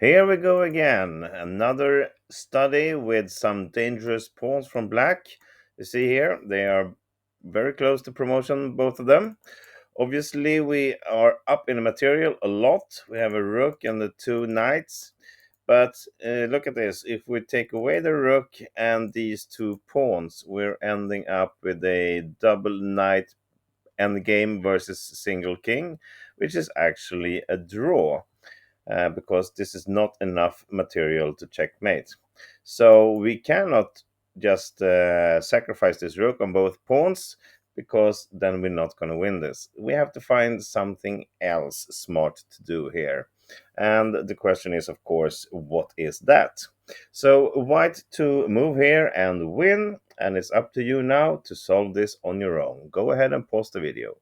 Here we go again. Another study with some dangerous pawns from black. You see here, they are very close to promotion, both of them. Obviously, we are up in the material a lot. We have a rook and the two knights. But look at this. If we take away the rook and these two pawns, we're ending up with a double knight endgame versus single king, which is actually a draw because this is not enough material to checkmate. So we cannot just sacrifice this rook on both pawns because then we're not going to win this. We have to find something else smart to do here. And the question is, of course, what is that? So white to move here and win, and it's up to you now to solve this on your own. Go ahead and pause the video.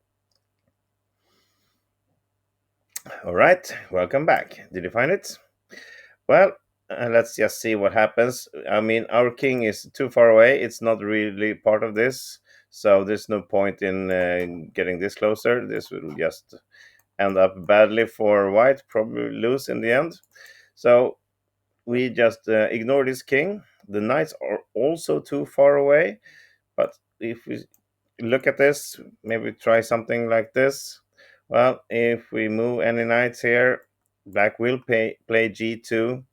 All right, welcome back. Did you find it? Well, let's just see what happens. I mean, our king is too far away. It's not really part of this. So there's no point in getting this closer. This will just end up badly for white, probably lose in the end. So we just ignore this king. The knights are also too far away. But if we look at this, maybe try something like this. Well, if we move any knights here, black will play g2,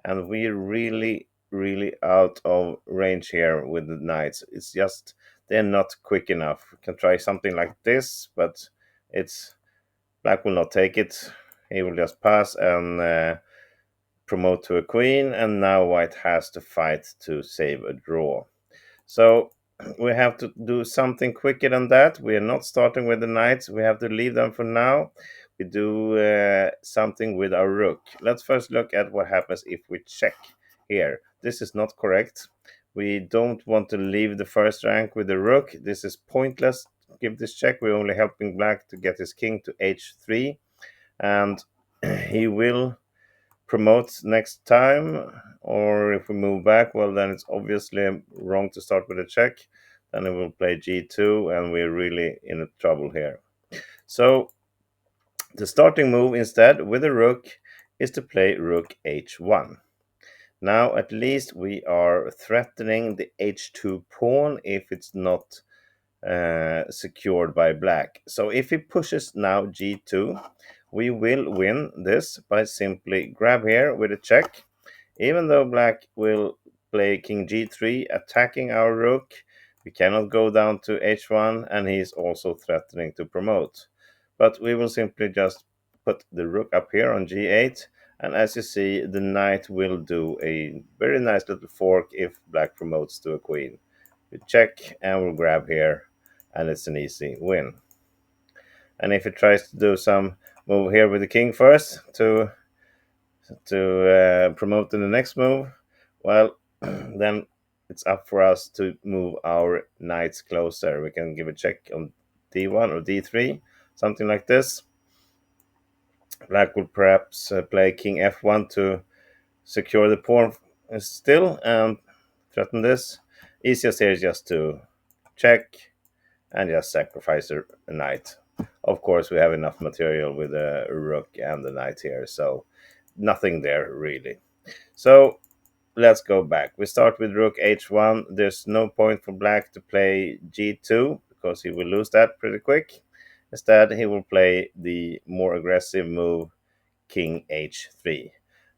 and we're really out of range here with the knights. It's just they're not quick enough. We can try something like this, but it's black will not take it. He will just pass and promote to a queen, and now white has to fight to save a draw. So we have to do something quicker than that. We are not starting with the knights. We have to leave them for now. We do something with our rook. Let's first look at what happens if we check here. This is not correct. We don't want to leave the first rank with the rook. This is pointless. Give this check. We're only helping black to get his king to h3. And he will promote next time, or if we move back, well, then it's obviously wrong to start with a check. Then it will play g2, and we're really in trouble here. So the starting move instead with the rook is to play rook h1. Now at least we are threatening the h2 pawn if it's not secured by black. So if he pushes now g2, we will win this by simply grab here with a check. Even though black will play king g3, attacking our rook, we cannot go down to h1, and he's also threatening to promote. But we will simply just put the rook up here on g8, and as you see, the knight will do a very nice little fork if black promotes to a queen. We check and we'll grab here, and it's an easy win. And if he tries to do some move here with the king first to promote in the next move, well, then it's up for us to move our knights closer. We can give a check on d1 or d3, something like this. Black will perhaps play king f1 to secure the pawn still and threaten this. Easiest here is just to check and just sacrifice a knight. Of course, we have enough material with the rook and the knight here, so nothing there really. So let's go back. We start with rook h1. There's no point for black to play g2 because he will lose that pretty quick. Instead, he will play the more aggressive move king h3.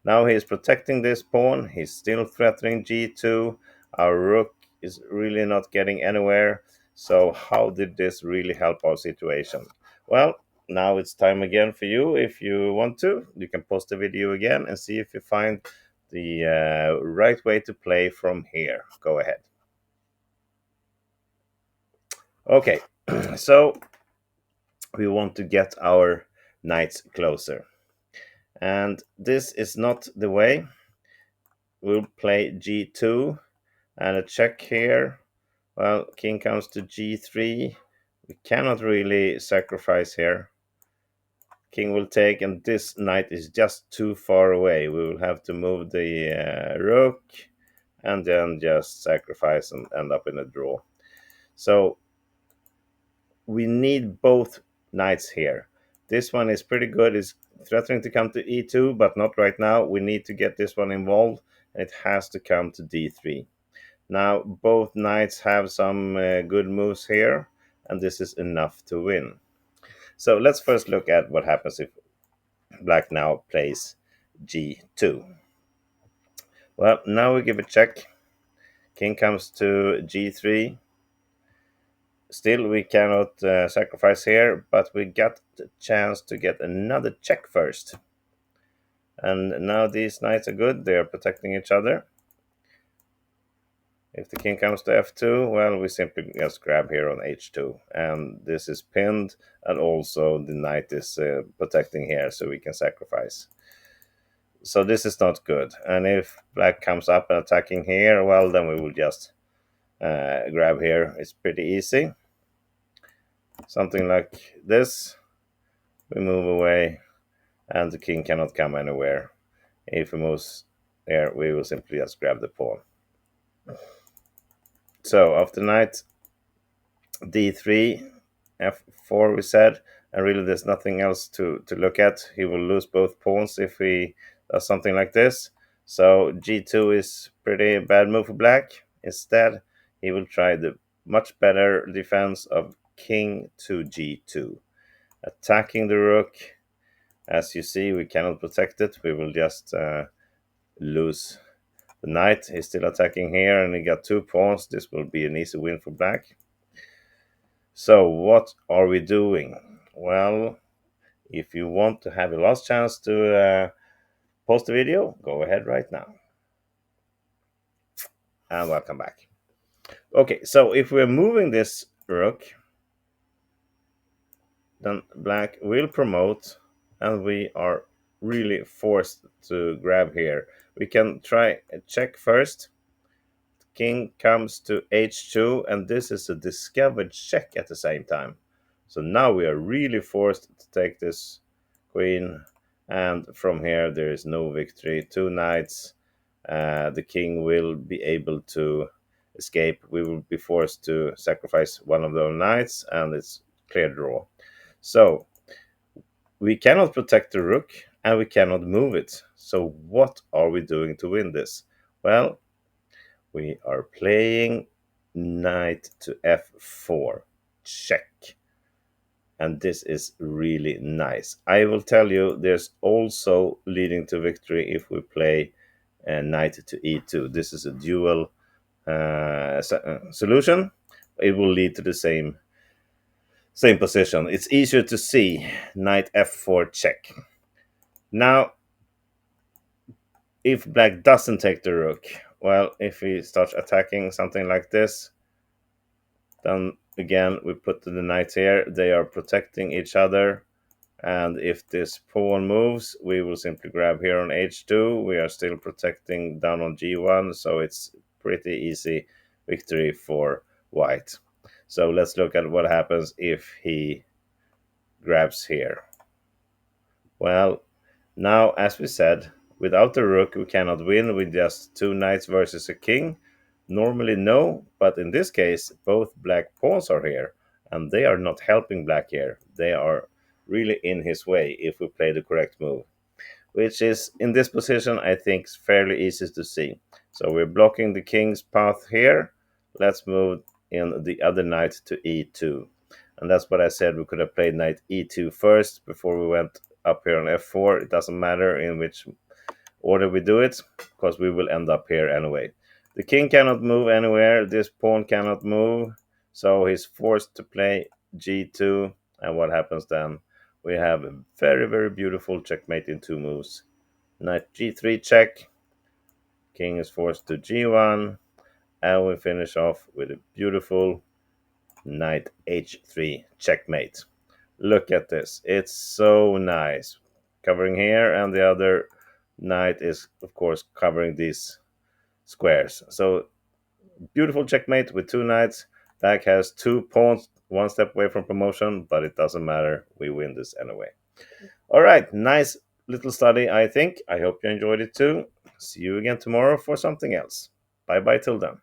Now he is protecting this pawn. He's still threatening g2. Our rook is really not getting anywhere. So how did this really help our situation? Well, now it's time again for you. If you want to, you can pause the video again and see if you find the right way to play from here. Go ahead. Okay, so we want to get our knights closer. And this is not the way. We'll play g2 and a check here. Well, king comes to g3. We cannot really sacrifice here. King will take, and this knight is just too far away. We will have to move the rook and then just sacrifice and end up in a draw. So we need both knights here. This one is pretty good. It's threatening to come to e2, but not right now. We need to get this one involved, and it has to come to d3. Now both knights have some good moves here, and this is enough to win. So let's first look at what happens if black now plays g2. Well, now we give a check. King comes to g3. Still, we cannot sacrifice here, but we got the chance to get another check first. And now these knights are good. They are protecting each other. If the king comes to f2, well, we simply just grab here on h2. And this is pinned, and also the knight is protecting here, so we can sacrifice. So this is not good. And if black comes up and attacking here, well, then we will just grab here. It's pretty easy. Something like this. We move away, and the king cannot come anywhere. If he moves there, we will simply just grab the pawn. So after knight d3, f4 we said, and really there's nothing else to look at. He will lose both pawns if he does something like this. So g2 is pretty bad move for black. Instead, he will try the much better defense of king to g2. Attacking the rook. As you see, we cannot protect it. We will just lose the knight. Is still attacking here, and he got 2 pawns. This will be an easy win for black. So what are we doing? Well, if you want to have a last chance to post a video, go ahead right now. And welcome back. Okay, so if we're moving this rook, then black will promote, and we are really forced to grab here. We can try a check first. King comes to h2, and this is a discovered check at the same time. So now we are really forced to take this queen, and from here there is no victory. 2 knights. The king will be able to escape. We will be forced to sacrifice one of those knights, and it's clear draw. So we cannot protect the rook, and we cannot move it. So what are we doing to win this? Well, we are playing knight to f4. Check. And this is really nice. I will tell you, there's also leading to victory if we play knight to e2. This is a dual solution. It will lead to the same position. It's easier to see. Knight f4 check. Now, if black doesn't take the rook, well, if he starts attacking something like this, then again we put the knights here. They are protecting each other, and if this pawn moves, we will simply grab here on h2. We are still protecting down on g1, so it's pretty easy victory for white. So let's look at what happens if he grabs here. Well, now, as we said, without the rook we cannot win with just 2 knights versus a king. Normally no, but in this case both black pawns are here, and they are not helping black here. They are really in his way if we play the correct move, which is, in this position, I think fairly easy to see. So we're blocking the king's path here. Let's move in the other knight to e2. And that's what I said. We could have played knight e2 first before we went up here on f4. It doesn't matter in which order we do it, because we will end up here anyway. The king cannot move anywhere. This pawn cannot move, so he's forced to play g2. And what happens then? We have a very, very beautiful checkmate in 2 moves. Knight g3 check. King is forced to g1, and we finish off with a beautiful knight h3 checkmate. Look at this. It's so nice. Covering here, and the other knight is, of course, covering these squares. So beautiful checkmate with 2 knights. Black has 2 pawns, 1 step away from promotion, but it doesn't matter. We win this anyway. All right, nice little study, I think. I hope you enjoyed it too. See you again tomorrow for something else. Bye bye till then.